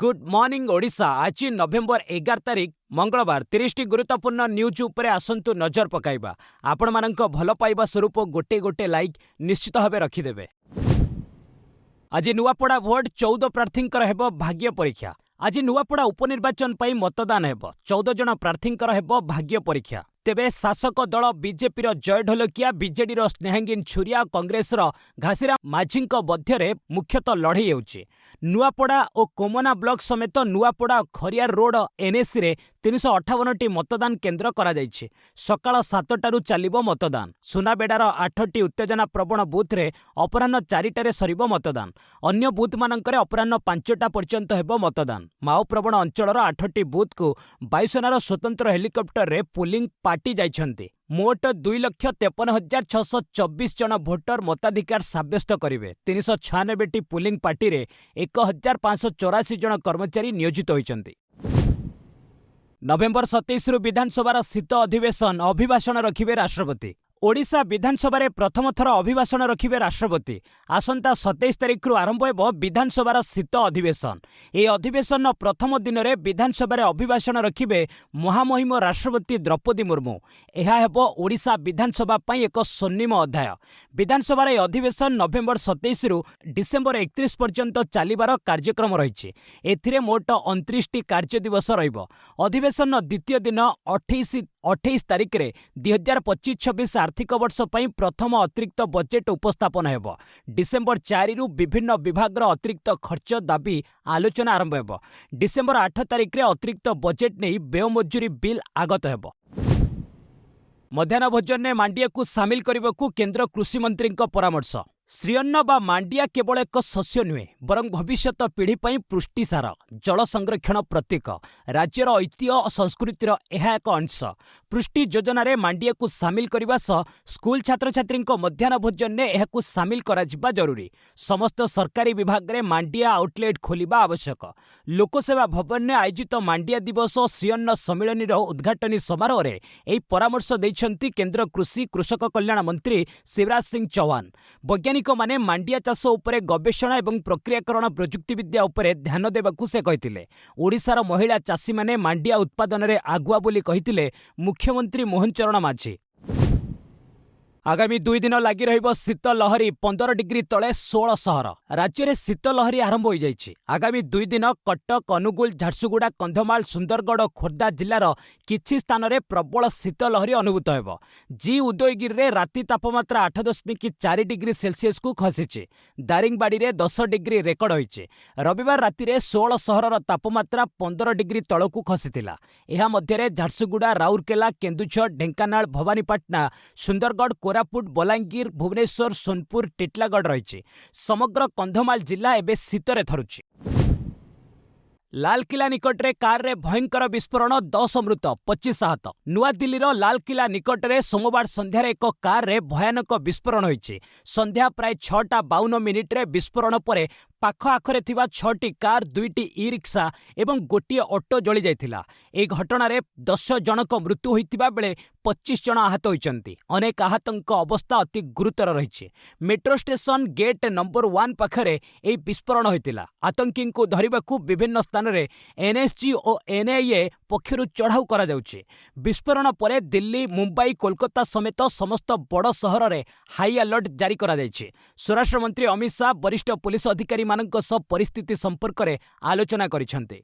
Good morning Odisha. आज नवेम्बर 11 तारिख मंगलवार 30 गुरुत्वपूर्ण न्यूज उपरे आसंतु नजर पकाइबा। आपण मानक भल पाइबा स्वरूप गोटे गोटे लाइक निश्चित भावे रखिदेवे। आज नुआपड़ा भोट 14 प्रार्थींकर हेबो भाग्य परीक्षा। आज नुआपड़ा उपनिर्वाचन पई मतदान हेबो। 14 जन प्रार्थींकर हेबो भाग्य परीक्षा। तेबे शासक दल बीजेपीर जय ढोलकिया, बीजेडीर स्नेहांगीन छुरिया, कांग्रेसर घासीराम माझींक मध्यरे मुख्यतः लड़ई हेउछि। नुआपड़ा और कोमना ब्लॉक समेत नुआपड़ा खरियार रोड एनएसी रे 358टी मतदान केन्द्र करा जायछि। सकाळ 7टारू चलिबो मतदान। सुनाबेडार 8टी उत्तेजना प्रवण बूथ रे अपराह्न 4टारे सरिबो मतदान। अन्य बूथ मानकरे अपराह्न 5टा पर्यंत हेबो मतदान। माओ प्रवण अंचलर 8टी बूथ को वायुसेनार स्वतंत्र हेलिकॉप्टर रे पोलिंग पार्टी जाइछन्ति। मोट 2,53,624 जन भोटर मताधिकार साब्यस्त करेंगे। 396टी पोलिंग पार्टी रे 1,584 जन कर्मचारी नियोजित होइछन्ति। नवेम्बर 27 रु विधानसभार शीत अधिवेशन अभिभाषण रखिबे राष्ट्रपति। ओडिशा विधानसभा रे प्रथम थर अभिभाषण रखिबे राष्ट्रपति। आसंता 27 तारिख रु आरंभ हेबो विधानसभार शीत अधिवेशन। ए अधिवेशन प्रथम दिन रे विधानसभा रे अभिभाषण रखिबे महामहिम राष्ट्रपति द्रौपदी मुर्मू। एहा हेबो ओडिशा विधानसभा पई एक स्वर्णिम अध्याय। विधानसभा रे अधिवेशन नवेम्बर 27 रु डिसेम्बर 31 पर्यंत चलिबार कार्यक्रम रहिछि। एथिरे मोट 29टी कार्य दिवस रहिबो। अधिवेशन द्वितीय दिन 28 तारिख रे 2025-26 आर्थिक वर्ष पई प्रथम अतिरिक्त बजेट उपस्थापन हेबो। डिसेम्बर 4 रु विभिन्न विभागर अतिरिक्त खर्च दाबी आलोचना आरंभ हेबो। डिसेम्बर 8 तारिख रे अतिरिक्त बजेट नै व्यय मजूरी बिल आगत हेबो। मध्याह्न भोजन ने मांडिया को सामिल करने केंद्र कृषि मंत्री परामर्श। श्रीअन्न बा मांडिया केवल एक शस्य नुहे बरं भविष्यत पीढ़ी पई पुष्टिसार, जल संरक्षण प्रतीक, राज्यर ऐतिह्य और संस्कृतिर यह एक अंश। पुष्टि योजना रे मांडिया को सामिल करने सह स्कूल छात्र छात्री मध्याह्न भोजन ने यह सामिल करा जरूरी। समस्त सरकारी विभाग रे मांडिया आउटलेट खोलिबा आवश्यक। लोकसेवा भवन ने आयोजित मांडिया दिवस और श्रीअन्न सम्मिलनी उद्घाटनी समारोह रे एही परामर्श दैछन्ति केंद्र कृषि कृषक कल्याण मंत्री शिवराज सिंह चौहान। वैज्ञानिक माने मांडिया चाष उपरे गवेषणा एवं प्रक्रियाकरण प्रजुक्ति विद्या उपरे ध्यान देबाकू से कहिथिले। ओडिशार महिला चाषी माने मांडिया उत्पादन रे आगुआ बोली कहिथिले मुख्यमंत्री मोहन चरण माझी। आगामी 2 दिन लगी रहिबो शीत लहरी। 15 डिग्री तले 16 सहर। राज्य में शीत लहरी आरंभ हो जाइछि। आगामी 2 दिन कटक, अनुगुल, झारसुगुड़ा, कंधमाल, सुंदरगढ़ और खोर्धा जिलार किछि स्थान में प्रबल शीत लहरी अनुभूत हेबो। जी उदयगिरी रे राति तापमात्रा 8.4 डिग्री सेल्सियस को खसीछि। दारिंगबाड़ी रे 10 डिग्री रेकर्ड होइछि। रविवार राति रे 16 सहरर तापमात्रा 15 डिग्री तलकू खसीथिला। एहा मध्यरे झारसुगुड़ा, राउरकेला, केन्दुझर, ढेंकानाल, भवानीपाटना, सुंदरगढ़, कोरापुट, बलांगीर, भुवनेश्वर, सोनपुर, टिटलागढ़ रही। समग्र कंधमाल जिला एबे शीतरे थरुछि। लालकिला निकट रे कार रे भयंकर विस्फोरण, 10 मृत 25 आहत। नुआ दिल्लीर लालकिला निकट रे सोमवार संध्यारे एक कार रे भयानक विस्फोरण होइछि। संध्या प्राय 6:52 रे विस्फोरण परे पाख आखरे थिबा 6टी कार, 2टी ई रिक्शा एवं गोटिए ऑटो जଳି जाइथिला। ए घटना रे 10 जनक मृत्यु होइतिबा बेले 25 जन आहत होइचंती। अनेक आहतंक अवस्था अति गुरुतर रहिछि। मेट्रो स्टेशन गेट नंबर 1 पाखरे ए विस्फोरण होइतिला। आतंकी को धरिबाकू विभिन्न स्थान रे एनएसजी और एनआईए पक्षरु चढ़ाऊ करा जाउछि। विस्फोरण परे दिल्ली, मुंबई, कोलकाता समेत समस्त बड़ सहर रे हाई अलर्ट जारी करा जाइछि। स्वराष्ट्र मंत्री अमित शाह वरिष्ठ पुलिस अधिकारी मानक सह परिस्थिति संपर्क रे आलोचना करिसेंते।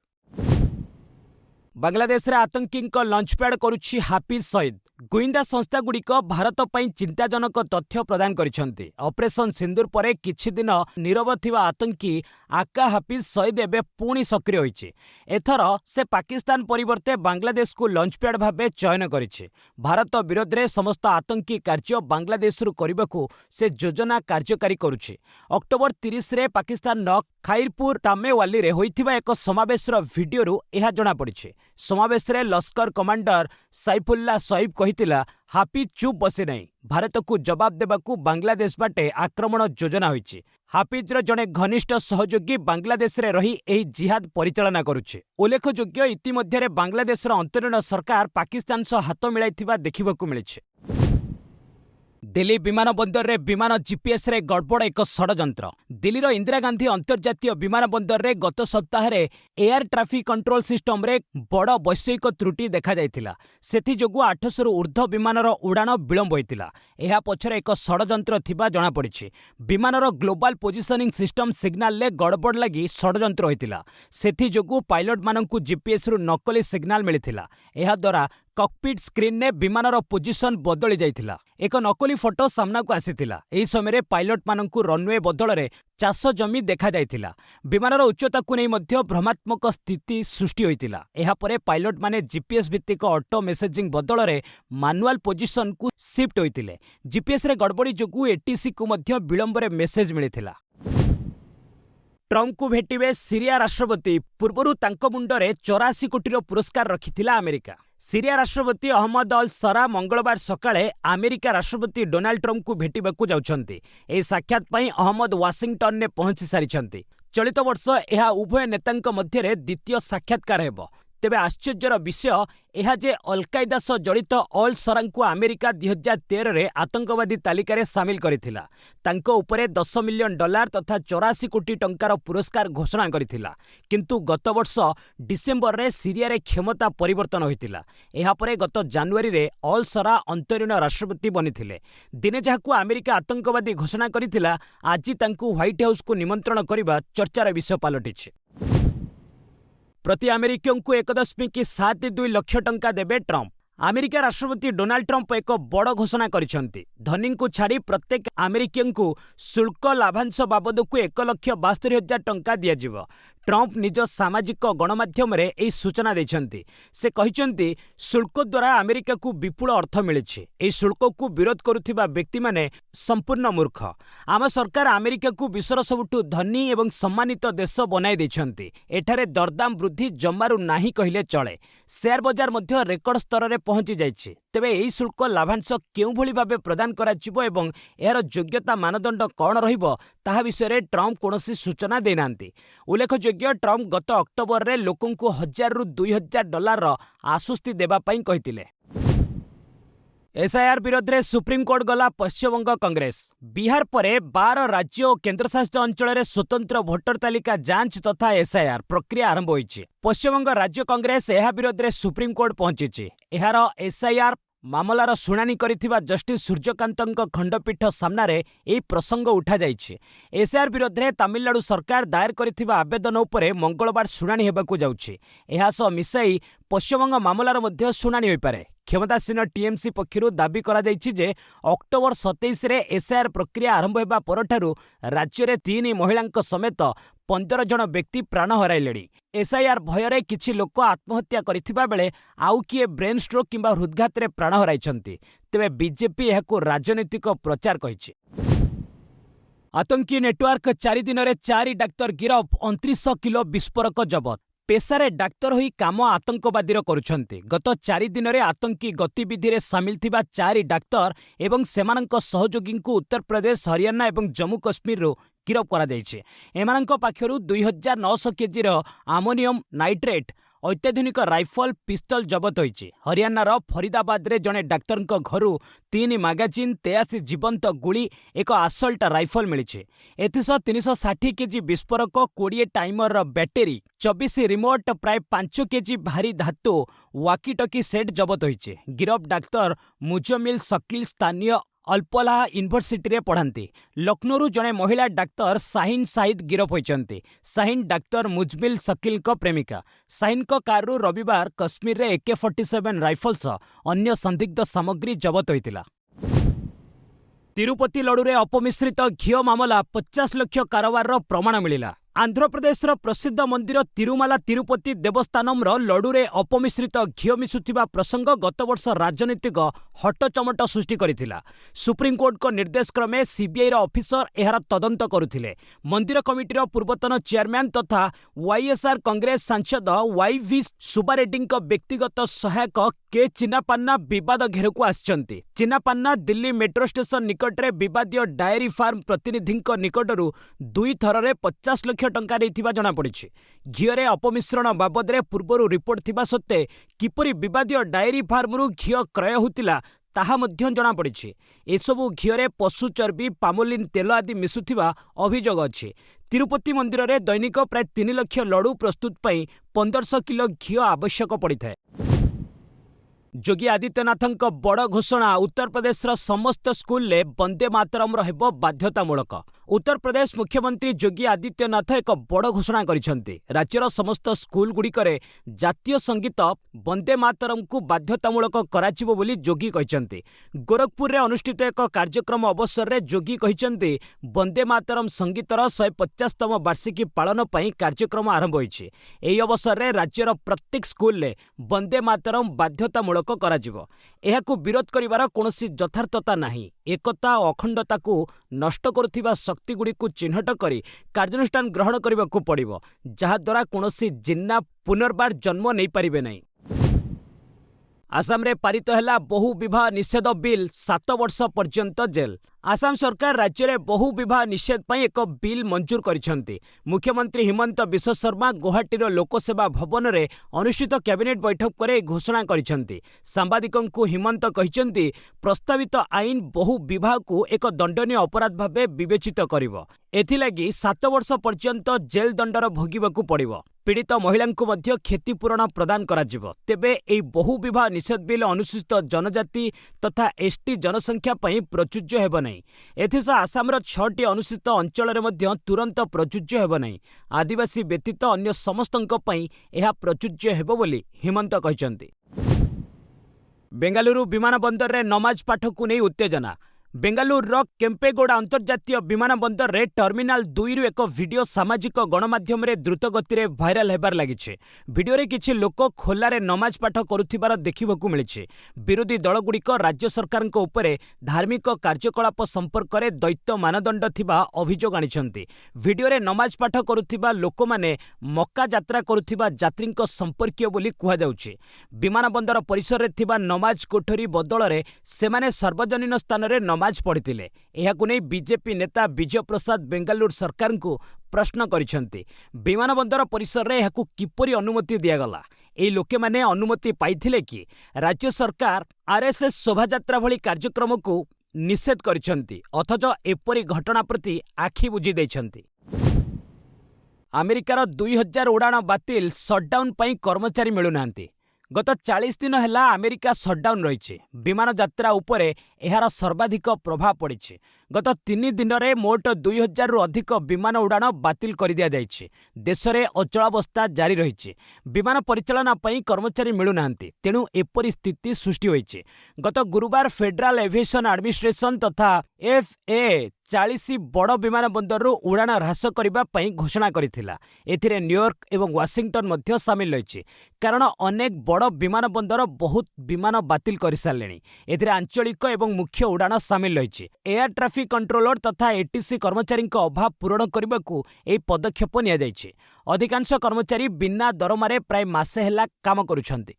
बांग्लादेश रे आतंकी लंचप्याड करुछि हाफिज सईद। गुइंदा संस्था गुड़िक भारत पई चिंताजनक तथ्य प्रदान करिसेंते। ऑपरेशन सिंदूर परे किछि दिन नीरव थिबा आतंकी आका हाफिज सईद एबे पुणी सक्रिय होइछि। एथर से पाकिस्तान परिवर्ते बांग्लादेश को लंचप्याड भाबे चयन करिछि। भारत विरोध रे समस्त आतंकी कार्य बांग्लादेश रु करिबाकू से योजना कार्यकारी करुछि। अक्टोबर 30 रे पाकिस्तान खाइरपुर तामेवाली रे होइथिबा एक समावेशर वीडियो रु एहा जणा पड़िछि। समावेश रे लश्कर कमांडर सैफुल्लाह सईद कहितिला, हाफिज चुप बसे नहीं, भारत को जवाब देबाकू बांग्लादेश बाटे आक्रमण योजना होइछि। हाफिजर जड़े घनिष्ठ सहयोगी बांग्लादेश रे रही एही जिहाद परिचालना करुछि। उल्लेखयोग्य इतिमध्यरे बांग्लादेशर अंतरीण सरकार पाकिस्तान सह हाथ मिलाइथिबा देखिबाकू मिलिछि। दिल्ली विमान बंदर रे विमान जीपीएस रे गड़बड़ एक षड़यंत्र। दिल्लीर इंदिरा गांधी अंतर्जातीय विमान बंदर रे गत सप्ताह रे एयर ट्राफिक कंट्रोल सिस्टम रे बड़ वैषयिक त्रुटि देखा जायतिला। सेथि जोगु 800 रु ऊर्ध्व विमानर उड़ाण विलंब होइतिला। एहा पछरे एक षड़यंत्र थिबा जणा पड़िछि। विमानर ग्लोबल पोजिशनिंग सिस्टम सिग्नाल ले गड़बड़ लागि षड़यंत्र होइतिला। सेथि जोगु पायलट माननकु जीपीएस रु नकली सिग्नाल मिलिथिला। एहा द्वारा कॉकपिट स्क्रीन ने विमानर पोजिशन बदली जाइथिला। एक नकली फोटो सामना को आसीथिला। एही समय पायलट माननकु रनवे बदल रे चाष जमी देखा जाइथिला। विमानर उच्चता को नहीं मध्य भ्रमात्मक स्थिति सृष्टि होइतिला। एहा परे पायलट माने जीपीएस भित्तिक ऑटो मेसेजिंग बदल रे मैनुअल पोजिशन को शिफ्ट होइतिले। जीपीएस रे गड़बड़ी जोगु एटीसी को मध्य विलंब रे मेसेज मिलिथिला। ट्रम्प को भेटिबे सीरिया राष्ट्रपति। पूर्वरु तांको मुंडरे 84 कोटी पुरस्कार रखिथिला अमेरिका। सीरिया राष्ट्रपति अहमद अल सरा मंगलवार सकाळे अमेरिका राष्ट्रपति डोनाल्ड ट्रम्प को भेटिबाकू जाउछन्ति। ए साक्षात पई अहमद वाशिंगटन ने पहुंची सारिछन्ति। चलित वर्ष एहा उभय नेतांक मध्यरे द्वितीय साक्षात्कार हेबो। तेबे आश्चर्यर विषय एहा जे अलकायदा सह जड़ित अल सरांकु अमेरिका 2013 रे आतंकवादी तालिकारे सामिल करिथिला। तांको उपरे $10 मिलियन तथा 84 कोटी टंकार पुरस्कार घोषणा करिथिला। किंतु गत वर्ष डिसेंबर रे सीरिया रे क्षमता परिवर्तन होइतिला। एहा परे गत जनवरी रे अल सरा अंतरीण राष्ट्रपति बनिथिले। दिने जहाकु अमेरिका आतंकवादी घोषणा करिथिला, आजि तांकु व्हाइट हाउस को निमंत्रण करिबा चर्चार विषय पालटिछि। प्रति अमेरिकियों को 1.72 लाख टंका देबे ट्रम्प। अमेरिका राष्ट्रपति डोनाल्ड ट्रम्प एक बड़ घोषणा करिसेंति। धनी को छाड़ी प्रत्येक अमेरिकियों को शुल्क लाभांश बाबद को 1,72,000 टंका दियाजिव। ट्रम्प निज सामाजिक गणमाध्यम रे एही सूचना दैछन्ति। से कहिसन्ति शुल्क द्वारा अमेरिका को विपुल अर्थ मिलिछि। एही शुल्क को विरोध करुथिबा व्यक्ति माने संपूर्ण मूर्ख। आम सरकार अमेरिका को विश्वर सबुठु धनी एवं सम्मानित देश बनाई दैछन्ति। एठारे दरदाम वृद्धि जमारू नाही कहिले चले। शेयर बाजार मध्य रेकर्ड स्तर रे पहुंची जाइछि। तेबे एही शुल्क लाभांश केउ भली भाबे प्रदान कराजिबो एवं एहार योग्यता मानदंड कौन रहिबो ताहा विषय ट्रम्प कोनोसी सूचना देनांती। उल्लेखयोग्य ट्रम्प गत अक्टोबर रे लोकन को 1000 रु 2000 डॉलर आश्वस्ति देबा पई कहितिले। एसआईआर विरोध में सुप्रीम कोर्ट गला पश्चिमबंग कांग्रेस। बिहार परे 12 राज्य और केन्द्रशासित अंचल में स्वतंत्र भोटर तालिका जांच तथा एसआईआर प्रक्रिया आरंभ होइछि। पश्चिमबंग राज्य कांग्रेस एहा विरोध में सुप्रीम कोर्ट पहुंची। एहार एसआईआर मामलार शुणाणी करिथिबा जस्टिस सूर्यकांतଙ୍କ खंडपीठ सामनारे एही प्रसंग उठा जाइछि। एसआईआर विरोध में तमिलनाडु सरकार दायर करिथिबा आवेदन उपरे मंगलवार शुणाणी हेबाकू जाउछि। एहा सह मिसाई पश्चिमबंग मामलार मध्य शुणाणी होइपारे। क्षमतासीन टीएमसी पक्षरु दाबी करा जाइछि जे अक्टोबर 27 रे एसआईआर प्रक्रिया आरंभ हेबा परठारु राज्य रे 3 महिलांक समेत 15 जन व्यक्ति प्राण हराइलेଣି। एसआईआर भୟରେ किछि लोक आत्महत्या करिथिबा बेले आउ किए ब्रेन स्ट्रोक किंबा हृदघात रे प्राण हराइछन्ति। तेबे बीजेपी एहाकू राजनैतिक प्रचार कहिछि। आतंकी नेटवर्क 4 दिन रे 4 डाक्तर गिरफ, 29 किलो विस्फोरक जबत। पेशारे डाक्तर होई काम आतंकवादीर करुछन्ति। गत 4 दिन रे आतंकी गतिविधि रे सामिल थिबा 4 डाक्तर एवं सेमानंक सहयोगी को उत्तर प्रदेश, हरियाणा एवं जम्मू कश्मीर रो गिरफ करा जायछि। एमानंक पाखरु 2900 केजी रो अमोनियम नाइट्रेट, अत्याधुनिक राइफल, पिस्तल जबत होइछि। हरियाणार फरीदाबाद रे जणे डाक्तरଙ୍କ घरु 3 मैगजीन, 83 जीवंत गुली, एक आसल्ट राइफल मिलिछि। एथिस 360 केजी विस्फोरक, 20 टाइमर बैटरी, 24 रिमोट, प्राय 5 केजी भारी धातु वाकीटकी सेट जबत होइछि। गिरफ डाक्तर मुजमिल शकील स्थानीय अल्पलाह यूनिवर्सिटी रे पढ़ाती। लखनऊ जड़े महिला डाक्तर शाहीन साहिद गिरफ होइछन्ति। शाहीन डाक्तर मुजमिल शकील को प्रेमिका। शाहीन को कारु रविवार कश्मीर रे AK-47 राइफल सह अन्य संदिग्ध सामग्री जबत होइतिला। तिरुपति लडू रे अपमिश्रित घिओ मामला 50 लाख कारोबार प्रमाण मिलिला। आंध्र प्रदेश प्रसिद्ध मंदिर तिरुमाला तिरुपति देवस्थानम लडू रे अपमिश्रित घिओ मिसुथिबा प्रसंग गत वर्ष राजनीतिक हटचमट सृष्टि करिथिला। सुप्रीम कोर्ट को निर्देश क्रमे सीबीआई ऑफिसर एहार तदंत करुथिले। मंदिर कमिटीर पूर्वतन चेयरमैन तथा वाईएसआर कांग्रेस सांसद YV सुब्बारेड्डी व्यक्तिगत सहायक के चिन्नापन्ना विवाद घेरकू आसिचंती। चिन्नापन्ना दिल्ली मेट्रो स्टेशन निकटरे विवादीय डायरी फार्म प्रतिनिधि निकटरू 2 थर 50 लाख टंका देइथिबा जणा पड़िछि। घिओरे अपमिश्रण बाबद पूर्व रिपोर्ट थिबा सत्ते किपरि विवादीय डायरी फार्मरू घिओ क्रय होतिला ତାହା ମଧ୍ୟ ଜଣାପଡ଼ିଛି। ଏସବୁ ଘିଅରେ ପଶୁ ଚର୍ବି, ପାମୋଲିନ୍ ତେଲ ଆଦି ମିଶୁଥିବା ଅଭିଯୋଗ ଅଛି। ତିରୁପତି ମନ୍ଦିରରେ ଦୈନିକ ପ୍ରାୟ 3 ଲକ୍ଷ ଲଡୁ ପ୍ରସ୍ତୁତ ପାଇଁ 1500 କିଲୋ ଘିଅ ଆବଶ୍ୟକ ପଡ଼ିଥାଏ। ଯୋଗୀ ଆଦିତ୍ୟନାଥଙ୍କ ବଡ଼ ଘୋଷଣା, ଉତ୍ତରପ୍ରଦେଶର ସମସ୍ତ ସ୍କୁଲରେ ବନ୍ଦେ ମାତରମ୍ ରହିବ ବାଧ୍ୟତାମୂଳକ। ଉତ୍ତରପ୍ରଦେଶ ମୁଖ୍ୟମନ୍ତ୍ରୀ ଯୋଗୀ ଆଦିତ୍ୟନାଥ ଏକ ବଡ଼ ଘୋଷଣା କରିଛନ୍ତି। ରାଜ୍ୟର ସମସ୍ତ ସ୍କୁଲଗୁଡ଼ିକରେ ଜାତୀୟ ସଙ୍ଗୀତ ବନ୍ଦେ ମାତରମ୍କୁ ବାଧ୍ୟତାମୂଳକ କରାଯିବ ବୋଲି ଯୋଗୀ କହିଛନ୍ତି। ଗୋରଖପୁରରେ ଅନୁଷ୍ଠିତ ଏକ କାର୍ଯ୍ୟକ୍ରମ ଅବସରରେ ଯୋଗୀ କହିଛନ୍ତି, ବନ୍ଦେ ମାତରମ୍ ସଙ୍ଗୀତର 150ତମ ବାର୍ଷିକୀ ପାଳନ ପାଇଁ କାର୍ଯ୍ୟକ୍ରମ ଆରମ୍ଭ ହୋଇଛି। ଏହି ଅବସରରେ ରାଜ୍ୟର ପ୍ରତ୍ୟେକ ସ୍କୁଲରେ ବନ୍ଦେ ମାତରମ୍ ବାଧ୍ୟତାମୂଳକ କରାଯିବ। ଏହାକୁ ବିରୋଧ କରିବାର କୌଣସି ଯଥାର୍ଥତା ନାହିଁ। ଏକତା ଓ ଅଖଣ୍ଡତାକୁ ନଷ୍ଟ କରୁଥିବା ଶକ୍ତିଗୁଡ଼ିକୁ ଚିହ୍ନଟ କରି କାର୍ଯ୍ୟାନୁଷ୍ଠାନ ଗ୍ରହଣ କରିବାକୁ ପଡ଼ିବ, ଯାହାଦ୍ୱାରା କୌଣସି ଜିନ୍ନା ପୁନର୍ବାର ଜନ୍ମ ନେଇପାରିବେ ନାହିଁ। ଆସାମରେ ପାରିତ ହେଲା ବହୁ ବିବାହ ନିଷେଧ ବିଲ୍, 7 ବର୍ଷ ପର୍ଯ୍ୟନ୍ତ ଜେଲ୍। ଆସାମ ସରକାର ରାଜ୍ୟରେ ବହୁ ବିବାହ ନିଷେଧ ପାଇଁ ଏକ ବିଲ୍ ମଞ୍ଜୁର କରିଛନ୍ତି। ମୁଖ୍ୟମନ୍ତ୍ରୀ ହିମନ୍ତ ବିଶ୍ୱ ଶର୍ମା ଗୌହାଟୀର ଲୋକସେବା ଭବନରେ ଅନୁଷ୍ଠିତ କ୍ୟାବିନେଟ୍ ବୈଠକରେ ଏହି ଘୋଷଣା କରିଛନ୍ତି। ସାମ୍ବାଦିକଙ୍କୁ ହିମନ୍ତ କହିଛନ୍ତି, ପ୍ରସ୍ତାବିତ ଆଇନ ବହୁ ବିବାହକୁ ଏକ ଦଣ୍ଡନୀୟ ଅପରାଧ ଭାବେ ବିବେଚିତ କରିବ। ଏଥିଲାଗି 7 ବର୍ଷ ପର୍ଯ୍ୟନ୍ତ ଜେଲ୍ ଦଣ୍ଡର ଭୋଗିବାକୁ ପଡ଼ିବ। ପୀଡ଼ିତ ମହିଳାଙ୍କୁ ମଧ୍ୟ କ୍ଷତିପୂରଣ ପ୍ରଦାନ କରାଯିବ। ତେବେ ଏହି ବହୁ ବିବାହ ନିଷେଧ ବିଲ୍ ଅନୁସୂଚିତ ଜନଜାତି ତଥା ଏସ୍ଟି ଜନସଂଖ୍ୟା ପାଇଁ ପ୍ରଯୁଜ୍ୟ ହେବ ନାହିଁ। ଏଥିସହ ଆସାମର 6ଟି ଅନୁସୂଚିତ ଅଞ୍ଚଳରେ ମଧ୍ୟ ତୁରନ୍ତ ପ୍ରଯୁଜ୍ୟ ହେବ ନାହିଁ। ଆଦିବାସୀ ବ୍ୟତୀତ ଅନ୍ୟ ସମସ୍ତଙ୍କ ପାଇଁ ଏହା ପ୍ରଯୁଜ୍ୟ ହେବ ବୋଲି ହିମନ୍ତ କହିଛନ୍ତି। ବେଙ୍ଗାଲୁରୁ ବିମାନ ବନ୍ଦରରେ ନମାଜ ପାଠକୁ ନେଇ ଉତ୍ତେଜନା। ବେଙ୍ଗାଲୁରୁର କେମ୍ପେଗୌଡ଼ା ଅନ୍ତର୍ଜାତୀୟ ବିମାନ ବନ୍ଦରରେ ଟର୍ମିନାଲ 2ରୁ ଏକ ଭିଡିଓ ସାମାଜିକ ଗଣମାଧ୍ୟମରେ ଦ୍ରୁତ ଗତିରେ ଭାଇରାଲ ହେବାର ଲାଗିଛି। ଭିଡିଓରେ କିଛି ଲୋକ ଖୋଲାରେ ନମାଜ ପାଠ କରୁଥିବାର ଦେଖିବାକୁ ମିଳିଛି। ବିରୋଧୀ ଦଳଗୁଡ଼ିକ ରାଜ୍ୟ ସରକାରଙ୍କ ଉପରେ ଧାର୍ମିକ କାର୍ଯ୍ୟକଳାପ ସମ୍ପର୍କରେ ଦ୍ୱୈତ ମାନଦଣ୍ଡ ଥିବା ଅଭିଯୋଗ ଆଣିଛନ୍ତି। ଭିଡିଓରେ ନମାଜ ପାଠ କରୁଥିବା ଲୋକମାନେ ମକ୍କା ଯାତ୍ରା କରୁଥିବା ଯାତ୍ରୀଙ୍କ ସମ୍ପର୍କୀୟ ବୋଲି କୁହାଯାଉଛି। ବିମାନ ବନ୍ଦର ପରିସରରେ ଥିବା ନମାଜ କୋଠରୀ ବଦଳରେ ସେମାନେ ସାର୍ବଜନୀନ ସ୍ଥାନରେ ନମାଜ ପଢ଼ିଥିଲେ। ଏହାକୁ ନେଇ ବିଜେପି ନେତା ବିଜୟ ପ୍ରସାଦ ବେଙ୍ଗାଲୁରୁ ସରକାରଙ୍କୁ ପ୍ରଶ୍ନ କରିଛନ୍ତି। ବିମାନ ବନ୍ଦର ପରିସରରେ ଏହାକୁ କିପରି ଅନୁମତି ଦିଆଗଲା? ଏହି ଲୋକେମାନେ ଅନୁମତି ପାଇଥିଲେ କି? ରାଜ୍ୟ ସରକାର ଆର୍ଏସ୍ଏସ୍ ଶୋଭାଯାତ୍ରା ଭଳି କାର୍ଯ୍ୟକ୍ରମକୁ ନିଷେଧ କରିଛନ୍ତି, ଅଥଚ ଏପରି ଘଟଣା ପ୍ରତି ଆଖି ବୁଜି ଦେଇଛନ୍ତି। ଆମେରିକାର 2000 ଉଡ଼ାଣ ବାତିଲ, ସଟ୍ଡାଉନ୍ ପାଇଁ କର୍ମଚାରୀ ମିଳୁନାହାନ୍ତି। ଗତ 40 ଦିନ ହେଲା ଆମେରିକା ସଟ୍ଡାଉନ୍ ରହିଛି। ବିମାନ ଯାତ୍ରା ଉପରେ ଏହାର ସର୍ବାଧିକ ପ୍ରଭାବ ପଡ଼ିଛି। ଗତ 3 ଦିନରେ ମୋଟ 2000ରୁ ଅଧିକ ବିମାନ ଉଡ଼ାଣ ବାତିଲ କରିଦିଆଯାଇଛି। ଦେଶରେ ଅଚଳାବସ୍ଥା ଜାରି ରହିଛି। ବିମାନ ପରିଚାଳନା ପାଇଁ କର୍ମଚାରୀ ମିଳୁନାହାନ୍ତି, ତେଣୁ ଏପରି ସ୍ଥିତି ସୃଷ୍ଟି ହୋଇଛି। ଗତ ଗୁରୁବାର ଫେଡେରାଲ ଏଭିଏସନ୍ ଆଡମିନିଷ୍ଟ୍ରେସନ ତଥା FAA 40 ବଡ଼ ବିମାନ ବନ୍ଦରରୁ ଉଡ଼ାଣ ହ୍ରାସ କରିବା ପାଇଁ ଘୋଷଣା କରିଥିଲା। ଏଥିରେ ନ୍ୟୁୟର୍କ ଏବଂ ୱାଶିଂଟନ ମଧ୍ୟ ସାମିଲ ରହିଛି, କାରଣ ଅନେକ ବଡ଼ ବିମାନ ବନ୍ଦର ବହୁତ ବିମାନ ବାତିଲ କରିସାରିଲେଣି। ଏଥିରେ ଆଞ୍ଚଳିକ ଏବଂ ମୁଖ୍ୟ ଉଡ଼ାଣ ସାମିଲ ରହିଛି। ଏୟାର ଟ୍ରାଫିକ୍ କଣ୍ଟ୍ରୋଲର ତଥା ATC କର୍ମଚାରୀଙ୍କ ଅଭାବ ପୂରଣ କରିବାକୁ ଏହି ପଦକ୍ଷେପ ନିଆଯାଇଛି। ଅଧିକାଂଶ କର୍ମଚାରୀ ବିନା ଦରମାରେ ପ୍ରାୟ ମାସେ ହେଲା କାମ କରୁଛନ୍ତି।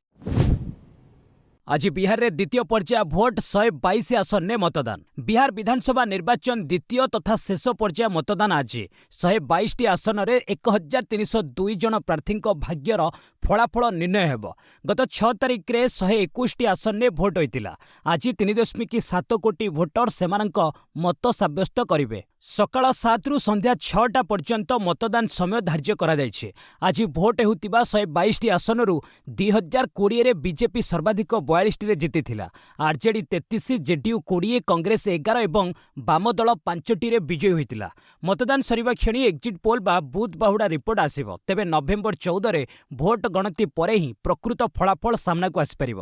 ଆଜି ବିହାରରେ ଦ୍ୱିତୀୟ ପର୍ଯ୍ୟାୟ ଭୋଟ, 122 ଆସନରେ ମତଦାନ। ବିହାର ବିଧାନସଭା ନିର୍ବାଚନ ଦ୍ୱିତୀୟ ତଥା ଶେଷ ପର୍ଯ୍ୟାୟ ମତଦାନ ଆଜି। 122ଟି ଆସନରେ 1302 ଜଣ ପ୍ରାର୍ଥୀଙ୍କ ଭାଗ୍ୟର ଫଳାଫଳ ନିର୍ଣ୍ଣୟ ହେବ। ଗତ 6 ତାରିଖରେ 121ଟି ଆସନରେ ଭୋଟ ହୋଇଥିଲା। ଆଜି 3.7 କୋଟି ଭୋଟର ସେମାନଙ୍କ ମତ ସାବ୍ୟସ୍ତ କରିବେ। ସକାଳ 7ରୁ ସନ୍ଧ୍ୟା 6ଟା ପର୍ଯ୍ୟନ୍ତ ମତଦାନ ସମୟ ଧାର୍ଯ୍ୟ କରାଯାଇଛି। ଆଜି ଭୋଟ ହେଉଥିବା 122ଟି ଆସନରୁ 2020ରେ ବିଜେପି ସର୍ବାଧିକ 42ଟିରେ ଜିତିଥିଲା। ଆର୍ଜେଡି 33, ଜେଡିୟୁ 20, କଂଗ୍ରେସ 11 ଏବଂ ବାମ ଦଳ 5ଟିରେ ବିଜୟୀ ହୋଇଥିଲା। ମତଦାନ ସରିବା କ୍ଷଣି ଏକ୍ଜିଟ୍ ପୋଲ୍ ବା ବୁଥ୍ ବାହୁଡ଼ା ରିପୋର୍ଟ ଆସିବ। ତେବେ ନଭେମ୍ବର 14ରେ ଭୋଟ ଗଣତି ପରେ ହିଁ ପ୍ରକୃତ ଫଳାଫଳ ସାମ୍ନାକୁ ଆସିପାରିବ।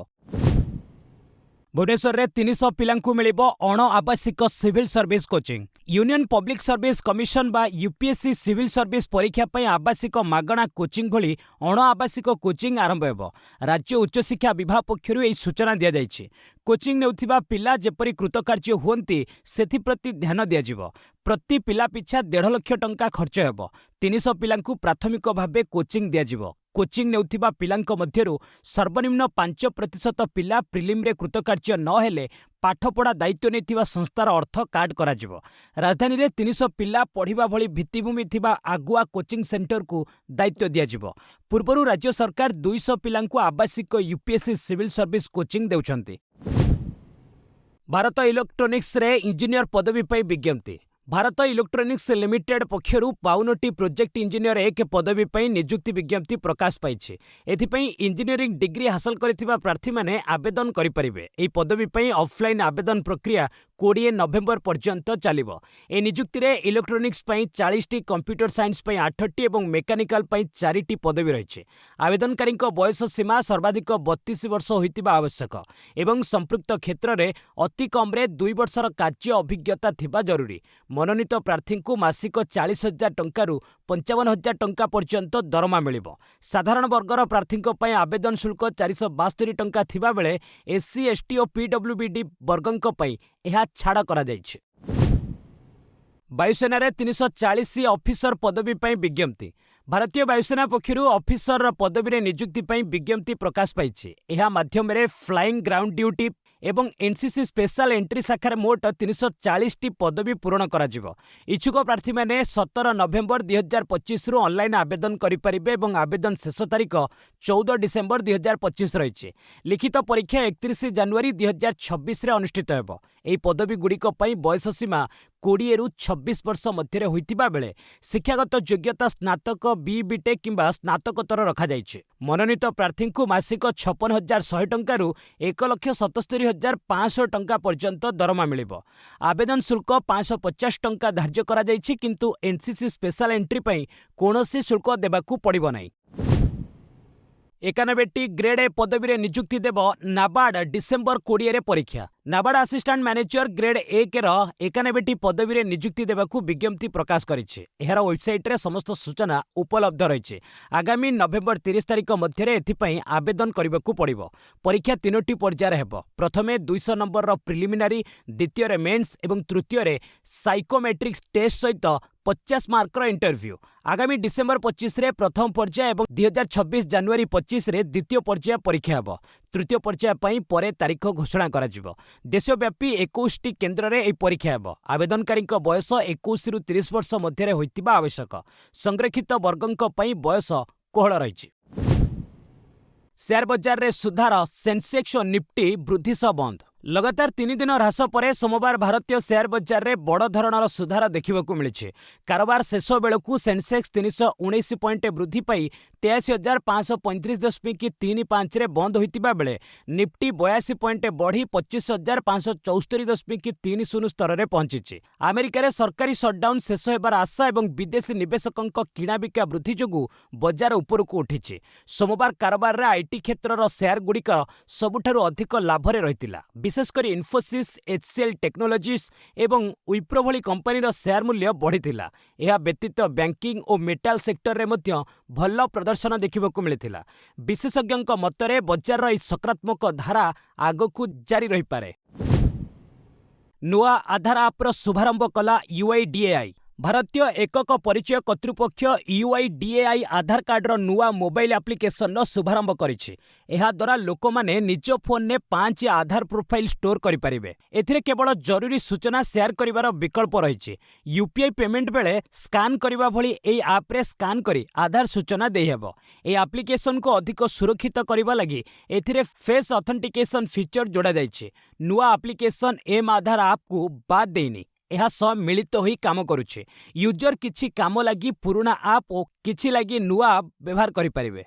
ଭୁବନେଶ୍ୱରରେ 300 ପିଲାଙ୍କୁ ମିଳିବ ଅଣ ଆବାସିକ civil service coaching. Union public service commission ବା UPSC ସିଭିଲ ସର୍ଭିସ ପରୀକ୍ଷା ପାଇଁ ଆବାସିକ ମାଗଣା କୋଚିଂ ଭଳି ଅଣ ଆବାସିକ କୋଚିଂ ଆରମ୍ଭ ହେବ। ରାଜ୍ୟ ଉଚ୍ଚଶିକ୍ଷା ବିଭାଗ ପକ୍ଷରୁ ଏହି ସୂଚନା ଦିଆଯାଇଛି। କୋଚିଂ ନେଉଥିବା ପିଲା ଯେପରି କୃତକାର୍ଯ୍ୟ ହୁଅନ୍ତି ସେଥିପ୍ରତି ଧ୍ୟାନ ଦିଆଯିବ। ପ୍ରତି ପିଲା ପିଛା 1.5 ଲକ୍ଷ ଟଙ୍କା ଖର୍ଚ୍ଚ ହେବ। 300 ପିଲାଙ୍କୁ ପ୍ରାଥମିକ ଭାବେ କୋଚିଂ ଦିଆଯିବ। କୋଚିଂ ନେଉଥିବା ପିଲାଙ୍କ ମଧ୍ୟରୁ ସର୍ବନିମ୍ନ 5% ପିଲା ପ୍ରିଲିମରେ କୃତକାର୍ଯ୍ୟ ନ ହେଲେ ପାଠପଢ଼ା ଦାୟିତ୍ୱ ନେଇଥିବା ସଂସ୍ଥାର ଅର୍ଥ କାଟ କରାଯିବ। ରାଜଧାନୀରେ 300 ପିଲା ପଢ଼ିବା ଭଳି ଭିତ୍ତିଭୂମି ଥିବା ଆଗୁଆ କୋଚିଂ ସେଣ୍ଟରକୁ ଦାୟିତ୍ୱ ଦିଆଯିବ। ପୂର୍ବରୁ ରାଜ୍ୟ ସରକାର 200 ପିଲାଙ୍କୁ ଆବାସିକ UPSC ସିଭିଲ ସର୍ଭିସ କୋଚିଂ ଦେଉଛନ୍ତି। भारत इलेक्ट्रोनिक्स रे इंजीनियर पदवी पर विज्ञप्ति। भारत इलेक्ट्रोनिक्स लिमिटेड पक्षरु 52टी प्रोजेक्ट इंजीनियर 1 पदवी पर नियुक्ति विज्ञप्ति प्रकाश पाई। एथिपई इंजीनियरिंग डिग्री हासिल करथिबा प्रार्थी माने आवेदन करि परिबे। एही पदवी पर ऑफलाइन आवेदन प्रक्रिया 20 नवेम्बर पर्यंत चलिबो। ए नियुक्ति रे इलेक्ट्रोनिक्स पई 40टी, कंप्यूटर साइंस पई 8टी एवं मेकानिकल पई 4टी पदवी रहिছে। आवेदनकारी बयस सीमा सर्वाधिक 32 वर्ष होइतिबा आवश्यक एवं संपृक्त क्षेत्र रे अति कम रे 2 वर्षर कार्य अभिज्ञता थिबा जरूरी। मनोनीत प्रार्थी को मासिक 40,000 टंकारु 55,000 टंका पर्यंत दरमा मिलिबो। साधारण वर्गर प्रार्थी आवेदन शुल्क 472 टंका थिबा बेले एससी, एसटी और पीडब्ल्यूडी वर्गंक पई एहा छाड़ करा जायछि। वायुसेना रे 340 ऑफिसर पदवी पई विज्ञप्ति। भारतीय वायुसेना पक्षरु ऑफिसर पदवी रे नियुक्ति पई विज्ञप्ति प्रकाश पाइछि। एहा माध्यम रे फ्लाइंग ग्राउंड ड्यूटी एवं एनसीसी स्पेशल एंट्री शाखार मोट 340टी पदवी पूरण करा जिवो। इच्छुक प्रार्थी माने 17 नवेम्बर 2025 रु ऑनलाइन आवेदन करि परिबे एवं आवेदन शेष तारीख 14 डिसेम्बर 2025 रहिछि। लिखित परीक्षा 31 जनवरी 2026 रे अनुष्ठित हेबो। एही पदवी गुड़िक पई बयस सीमा 20 रु 26 वर्ष मध्य होइतिबा बेले शिक्षागत योग्यता स्नातक, बीटेक किंबा स्नातकोत्तर रखा जाइछि। मनोनीत प्रार्थी को मासिक 56,100 टंकारु 1,77,500 टंका पर्यंत दरमा मिलिबो। आवेदन शुल्क 550 टंका धार्य करा जाइछि, किंतु एनसीसी स्पेशल एंट्री पई कोनोसी शुल्क देबाकू पड़िबो नाही। 91टी ग्रेड ए पदवी रे नियुक्ति देव नाबार्ड डिसेम्बर 20 रे परीक्षा। नाबार्ड असिस्टेंट मैनेजर ग्रेड 1 रो 91टी पदवी रे नियुक्ति देबाकू विज्ञप्ति प्रकाश करिछि। एहार वेबसाइट रे समस्त सूचना उपलब्ध रहिछि। आगामी नवेम्बर 30 तारिख मध्य रे एथिपई आवेदन करिबाकू पड़िबो। परीक्षा 3टी पर्यायर हेबो। प्रथमे 200 नंबर रो प्रिलिमिनारी, द्वितीय रे मेंस एवं तृतीय रे साइकोमेट्रिक्स टेस्ट सहित 50 मार्कर इंटरव्यू। आगामी डिसेम्बर 25 रे प्रथम पर्याय एवं 2026 जनवरी 25 रे द्वितीय पर्याय परीक्षा हेबो। तृतीय पर्याय पई परे तारीख घोषणा करा जिवो। देशव्यापी 21टी केन्द्र रे एही परीक्षा हेबो। आवेदनकारी बयस 21 रु 30 वर्ष मध्य रे होइतिबा आवश्यक। संरक्षित वर्गंक पई बयस कोहळ रहिछि। शेयर बजार रे सुधार, सेंसेक्स और निफ्टी वृद्धि सह बंद। लगातार 3 दिन ह्रास पर सोमवार भारतीय शेयर बजार रे बड़ धरणर सुधार देखा मिली। कारोबार शेष बेलू सेंसेक्स 319 पॉइंट वृद्धि पाई 83,535.35 रे बंद होइतिबा बेले निफ्टी 82 पॉइंट बढ़ी 25,574.30 स्तर रे पहुंची। अमेरिका रे सरकारी शटडाउन शेष होबार आशा और विदेशी निवेशकों किणाबिका वृद्धि जोगु बजार उपरकू उठी। सोमवार कारोबार रे आईटी क्षेत्रर शेयर गुड़िक सबुठारु अधिक लाभ रे रहितिला। विशेषकर इन्फोसिस, एचसीएल टेक्नोलॉजीज एवं विप्रो भली कंपनीर शेयर मूल्य बढ़िथिला। यह व्यतीत बैंकिंग और मेटाल सेक्टर रे मध्य भल प्रदर्शन देखा मिलिथिला। विशेषज्ञों मतरे बजार सकारात्मक धारा आगकू जारी रही पारे। नुआ आधार ऐप्र शुभारंभ कला यूआईडीएआई। भारतीय एकक परिचय कर्तृपक्ष यूआईडीएआई आधार कार्डर नुआ मोबाइल एप्लिकेशन शुभारंभ करिछि। एहा द्वारा लोक माने निज फोन ने 5 आधार प्रोफाइल स्टोर करि परिबे। एथिरे केवल जरूरी सूचना शेयर करिवार विकल्प रहिछि। यूपीआई पेमेंट बेले स्कान करिवा भली एई ऐप रे स्कान करी आधार सूचना देई हेबो। एई एप्लिकेशन को अधिक सुरक्षित करिवा लागि एथिरे फेस ऑथेंटिकेशन फीचर जोड़ा जाइछि। नुआ एप्लिकेशन एम आधार ऐप को बाद देइनी। यह सब मिलित होई काम करुछे। यूजर किछि काम लगी पुराना ऐप और किछि लगी नुआ ऐप व्यवहार करि परिबे।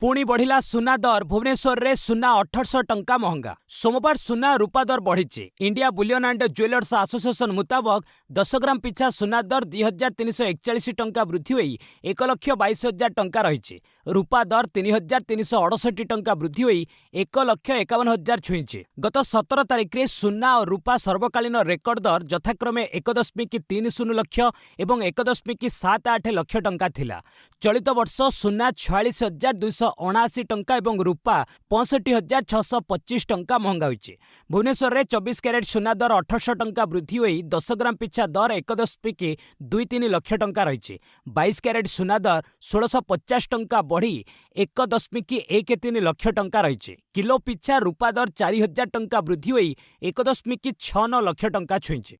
पुणी बढ़िला सुना दर। भुवनेश्वर रे सुना 1800 टंका महंगा। सोमवार सुना रूपा दर बढ़ी। India Boolean and jewellers association मुताबक 10 ग्राम पिछा सुना दर 2341 टंका वृद्धि होई 1,22,000 टंका रही। रूपा दर 3,368 टंका वृद्धि होई 1,51,000 छुईची। गत 17 तारिख रे सुना और रूपा सर्वकालीन रेकर्ड दर यथाक्रमे 1.30 लाख एवं 1.78 लाख टंका थिला। चलित वर्ष सुना 46,279 टंका एवं रूपा 65,625 टंका महंगा होइछि। भुवनेश्वर रे 24 कैरेट सुना दर 1800 टंका वृद्धि होई 10 ग्राम पिछा दर 1.23 लाख टंका रही। 22 कैरेट सुना दर 1650 टंका बढ़ी 1.13 लाख टंका रही। किलो पिछा रूपा दर 4000 टंका वृद्धि होई 1.69 लाख टंका छुईछि।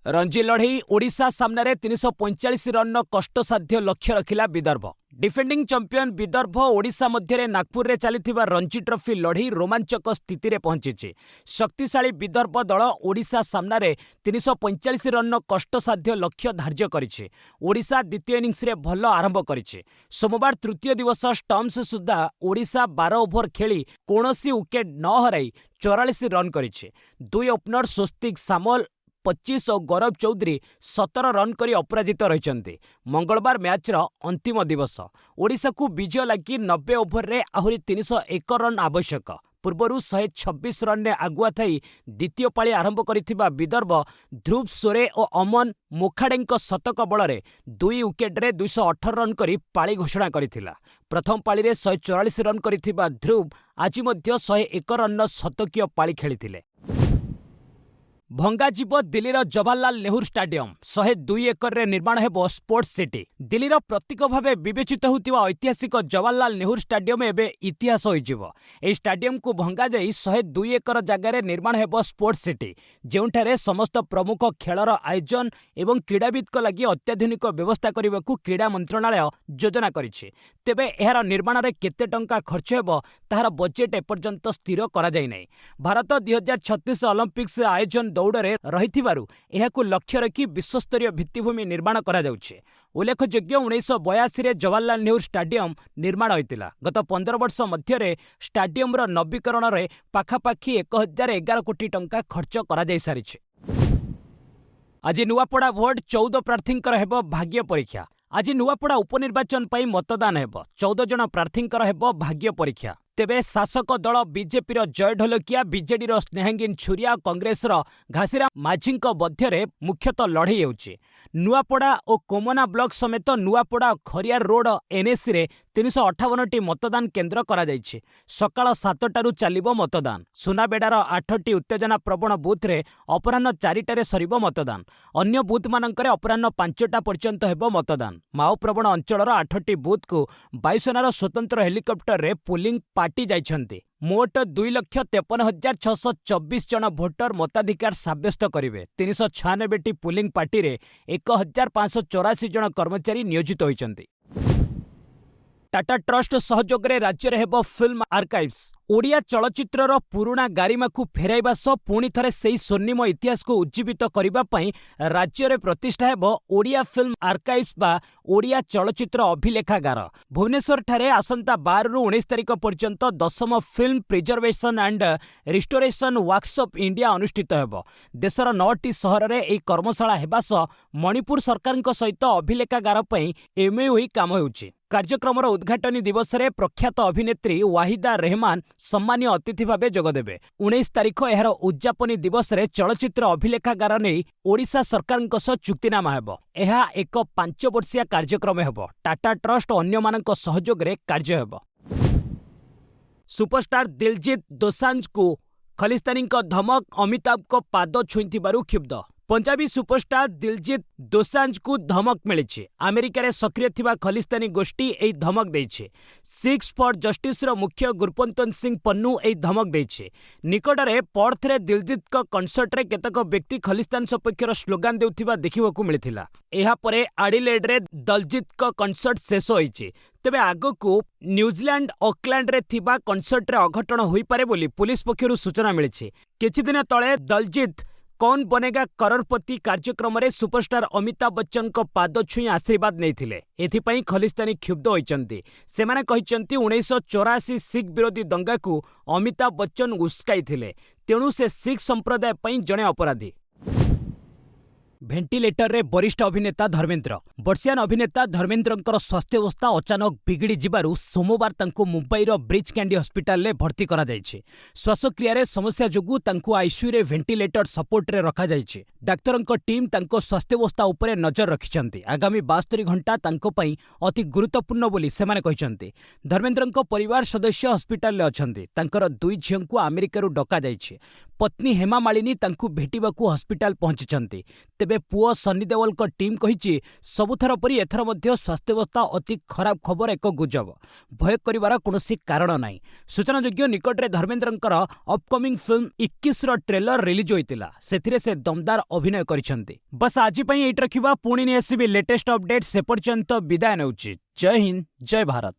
रणजी लड़ई ओडिशा सामने 345 रन कष्टसाध्य लक्ष्य रखिला विदर्भ। डिफेंडिंग चैंपियन विदर्भ ओडिशा मध्य नागपुर रे चलिथिबा रणजी ट्रॉफी लढ़ी रोमांचक स्थिति रे पहुंची। शक्तिशाली विदर्भ दल ओडिशा सामना रे 345 रन कष्टसाध्य लक्ष्य धार्य करिछि। ओडिशा द्वितीय इनिंग्स रे भल आरंभ करिछि। सोमवार तृतीय दिवस स्टम्प्स सुद्धा ओडिशा 12 ओभर खेली कोनोसी विकेट न हराई 44 रन करिछि। दुई ओपनर स्वस्तिक सामल 25 और गौरव चौधरी 17 रन करी अपराजित रहिଛନ୍ତି। मंगलवार मैच अंतिम दिवस ओडिशा को विजय लगी 90 ओभर रे आहुरी 301 रन आवश्यक। पूर्वरु 126 रन ने आगुआ थई द्वितीय पाली आरंभ करिथिबा विदर्भ ध्रुव सोरे और अमन मोखाडेंक शतक बଳରେ 2 विकेट रे 218 रन करी पाली घोषणा करिथिला। प्रथम पाली रे 144 रन करिथिबा ध्रुव आज मध्य 101 रन शतकीय पाली खेलिथिले। भंगाजीव दिल्लीर जवाहरलाल नेहरू स्टाडियम 102 एकर रे निर्माण हेबो स्पोर्ट्स सिटी। दिल्लीर प्रतीक भावे विवेचित होतिबा ऐतिहासिक जवाहरलाल नेहरू स्टाडियम एबे इतिहास होइजिवो। ए स्टाडियम को भंगा जाई 102 एकर जगह रे निर्माण हेबो स्पोर्ट्स सिटी, जेउठारे समस्त प्रमुख खेलर आयोजन एवं क्रीड़ाविद को लगी अत्याधुनिक व्यवस्था करबाकू क्रीड़ा मंत्रालय योजना करिछि। तेबे एहार निर्माण रे केते टंका खर्च हेबो ताहार बजेट एपर्यंत स्थिर करा जाय नै। भारत 2036 ओलंपिक्स आयोजन दौड़े रहिथिबारु एहाकु लक्ष्य रखी विश्वस्तरीय भित्तिभूमि निर्माण करा जाउछे। उल्लेखयोग्य 1982 रे जवाहरलाल नेहरू स्टाडियम निर्माण होइतिला। गत 15 वर्ष मध्य स्टाडियम नवीकरण रे पाखापाखि 1011 कोटी टंका खर्च करा जाय सारिछे। आज नुआपड़ा भोट 14 प्रार्थींकर हेबो भाग्य परीक्षा। आज नुआपड़ा उपनिर्वाचन पई मतदान हेबो। 14 जन प्रार्थींकर हेबो भाग्य परीक्षा। तेबे शासक दल बीजेपी जय ढोलकिया, बीजेडी स्नेहांगीन छुरिया, कांग्रेस घासीराम माझी मध्य मुख्यतः लड़ई होउछि। नुआपड़ा और कोमना ब्लॉक समेत नुआपड़ा खरियार रोड एनएसी रे 358टी मतदान केन्द्र करा जायछि। सकाळ 7टारू चलिबो मतदान। सुनाबेडार 8टी उत्तेजना प्रवण बूथ रे अपराह्न 4टारे सरिबो मतदान। अन्य बूथ मानकरे अपराह्न 5टा पर्यंत हेबो मतदान। माओ प्रवण अंचलर 8टी बूथ को वायुसेनार स्वतंत्र हेलिकप्टर रे पोलिंग पार्टी जाइछन्ति। मोट 2,53,624 जन भोटर मताधिकार साब्यस्त करिवे। 396टी पोलिंग पार्टी रे 1,584 जन कर्मचारी नियोजित होइछन्ति। टाटा ट्रस्ट सहयोग रे राज्य रे हेबो फिल्म आर्काइव्स। ओडिया चलचित्रर पुराणा गारिमा को फेराइबा सह पुणी थरे सेही स्वर्णिम इतिहास को उज्जीवित करिबा पई राज्य रे प्रतिष्ठा हेबो ओडिया फिल्म आर्काइव्स बा ओडिया चलचित्र अभिलेखागार। भुवनेश्वर ठारे आसंता 12 रु 19 तारिख पर्यंत 10म film preservation and restoration workshop India अनुष्ठित हेबो। देशर 9टी सहर रे एही कर्मशाला हेबा सह मणिपुर सरकारक सहित अभिलेखागार पई एमओयू काम हेउछि। कार्यक्रमर उद्घाटनी दिवस रे प्रख्यात अभिनेत्री वाहिदा रेहमान सम्मानीय अतिथि भावे जोगदेबे। 19 तारिख एहार उद्यापनी दिवस रे चलचित्र अभिलेखागार नै ओडिशा सरकारक सह चुक्तिनामा हेबो। एहा एक 5 वर्षिया कार्यक्रम हेबो। टाटा ट्रस्ट अन्य मानक सहयोग रे कार्य हेबो। सुपरस्टार दिलजीत दोसांझ को खलिस्तानी धमक, अमिताभ को पाद छुईथिबारु क्षुब्ध। पंजाबी सुपरस्टार दिलजीत दोसांझ को धमक मिली। अमेरिका रे सक्रिय थिबा खलिस्तानी गोष्ठी एही धमक देइछे। सिक्स फॉर जस्टिस रो मुख्य गुरपंतन सिंह पन्नू एही धमक देइछे। निकटरे पर्थ रे दिलजीत को कनसर्ट रे केतक व्यक्ति खलिस्तान सपक्षर स्लोगान देउथिबा देखिबाकू मिलिथिला। एहा परे एडिलेड रे दिलजीत को कनसर्ट शेष होइछे। तेबे आगकू न्यूजीलैंड ऑकलैंड रे थिबा कनसर्ट रे अघटन होई पारे बोली पुलिस पक्षरु सूचना मिलिछे। किछि दिन तळे दिलजीत कौन बनेगा करोड़पति कार्यक्रम रे सुपरस्टार अमिताभ बच्चन को पाद छुई आशीर्वाद नहीं। एथिपाई खलिस्तानी क्षुब्ध होइचंती। सेमाने कहिचंती 1984 सिख विरोधी दंगा को अमिताभ बच्चन उस्काई थिले, तेणु से सिख संप्रदाय पई जणे अपराधी। भेंटिलेटर रे वरिष्ठ अभिनेता धर्मेंद्र। वर्षियान अभिनेता धर्मेंद्रंकर स्वास्थ्यावस्था अचानक बिगिड़ी जिबारु सोमवार तांको मुंबईर ब्रिज कैंडी हॉस्पिटल रे भर्ती करा जायछि। श्वासक्रिया रे समस्या जोगु तांको आईसीयू रे भेंटिलेटर सपोर्ट रे रखा जायछि। डाक्टरंक टीम तांको स्वास्थ्यावस्था उपरे नजर रखिछन्ति। आगामी 72 घंटा तांको पई अति गुरुत्वपूर्ण बोली सेमाने कहिछन्ति। धर्मेंद्रंक परिवार सदस्य हॉस्पिटल रे अछन्ति। तांकर 2 झियंकु अमेरिका रु डका जायछि। पत्नी हेमा मालिनी तांको भेटिबाकू हॉस्पिटल पहुंचिछन्ति। ତେବେ ପୁଅ ସନ୍ନି ଦେଓଲଙ୍କ ଟିମ୍ କହିଛି ସବୁଥର ପରି ଏଥର ମଧ୍ୟ ସ୍ୱାସ୍ଥ୍ୟାବସ୍ଥା ଅତି ଖରାପ ଖବର ଏକ ଗୁଜବ। ଭୟ କରିବାର କୌଣସି କାରଣ ନାହିଁ। ସୂଚନାଯୋଗ୍ୟ ନିକଟରେ ଧର୍ମେନ୍ଦ୍ରଙ୍କର ଅପକମିଂ ଫିଲ୍ମ 21ର ଟ୍ରେଲର ରିଲିଜ୍ ହୋଇଥିଲା। ସେଥିରେ ସେ ଦମଦାର ଅଭିନୟ କରିଛନ୍ତି। ବସ୍ ଆଜି ପାଇଁ ଏଇଠି ରଖିବା, ପୁଣି ନେଇ ଆସିବି ଲେଟେଷ୍ଟ ଅପଡେଟ୍। ସେ ପର୍ଯ୍ୟନ୍ତ ବିଦାୟ ନେଉଛି। ଜୟ ହିନ୍ଦ, ଜୟ ଭାରତ।